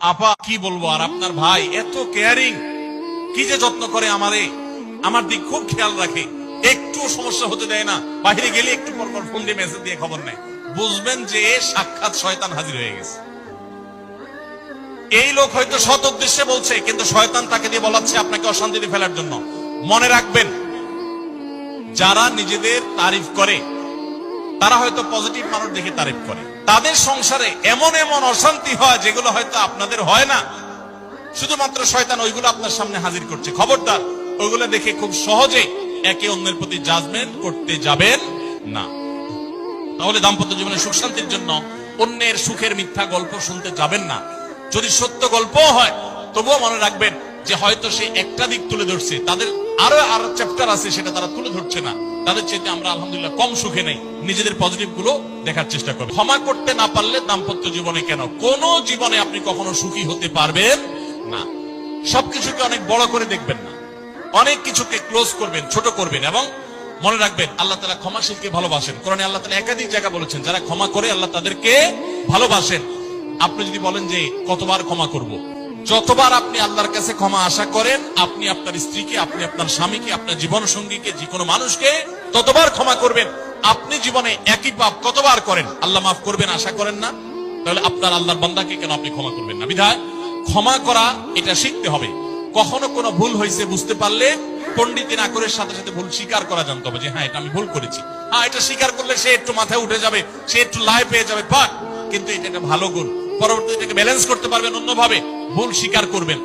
আপা কি বলবো আর, আপনার ভাই এত কেয়ারিং, কি যে যত্ন করে আমারে, আমার দিক খুব খেয়াল রাখে, একটু সমস্যা হতে দেয় না। বাইরে গেলে একটু পর পর ফোন দিয়ে মেসেজ দিয়ে খবর নেয়। বুঝবেন যে সাক্ষাৎ শয়তান হাজির হয়ে গেছে। এই লোক হয়তো সৎ উদ্দেশ্যে বলছে, কিন্তু শয়তান তাকে দিয়ে বলাচ্ছে আপনাকে অশান্তিতে ফেলার জন্য। মনে রাখবেন, যারা নিজেদের তারিফ করে তারা হয়তো পজিটিভ মানুষ দেখে তারিফ করে, তাদের সংসারে এমন এমন অশান্তি হয় যেগুলো হয়তো আপনাদের হয় না। শুধুমাত্র শয়তান ওইগুলো আপনার সামনে হাজির করছে। খবরদার, ওইগুলো দেখে খুব সহজে একে অন্যের প্রতি জাজমেন্ট করতে যাবেন না। তাহলে দাম্পত্য জীবনে সুখ শান্তির জন্য অন্যের সুখের মিথ্যা গল্প শুনতে যাবেন না। যদি সত্য গল্প হয় তবুও মনে রাখবেন যে হয়তো সে একটা দিক তুলে ধরছে, তাদের আরো চ্যাপ্টার আছে সেটা তারা তুলে ধরছে না। তাদের চাইতে আমরা আলহামদুলিল্লাহ কম সুখে নেই। নিজেদের পজিটিভ গুলো দেখার চেষ্টা করবেন। ক্ষমা করতে না পারলে দাম্পত্য জীবনে কেন, কোন জীবনে আপনি কখনো সুখী হতে পারবেন না। সবকিছুকে অনেক বড় করে দেখবেন না, অনেক কিছুকে ক্লোজ করবেন, ছোট করবেন। এবং মনে রাখবেন, আল্লাহ তাআলা ক্ষমাশীলকে ভালোবাসেন। কোরআনে আল্লাহ তাআলা একাধিক জায়গা বলেছেন, যারা ক্ষমা করে আল্লাহ তাদেরকে ভালোবাসেন। আপনি যদি বলেন যে কতবার ক্ষমা করব, যতবার আপনি আল্লাহর কাছে ক্ষমা আশা করেন, আপনি আপনার স্ত্রীকে, আপনি আপনার স্বামীকে, আপনার জীবন সঙ্গীকে, যে কোনো মানুষকে ততবার ক্ষমা করবেন। আপনি জীবনে একই পাপ কতবার করেন, আল্লাহ মাফ করবেন আশা করেন না? তাহলে আপনার আল্লাহর বান্দাকে কেন আপনি ক্ষমা করবেন না? বিধায় ক্ষমা করা এটা শিখতে হবে। কখনো কোনো ভুল হয়েছে বুঝতে পারলে পণ্ডিত না করে সাথে সাথে ভুল স্বীকার করা জানতে হবে, যে হ্যাঁ এটা আমি ভুল করেছি। হ্যাঁ, এটা স্বীকার করলে সে একটু মাথায় উঠে যাবে, সে একটু লাই পেয়ে যাবে, বাট কিন্তু এটা একটা ভালো গুণ। পরবর্তীতে এটাকে ব্যালেন্স করতে পারবেন অন্যভাবে। ভুল স্বীকার করবেন।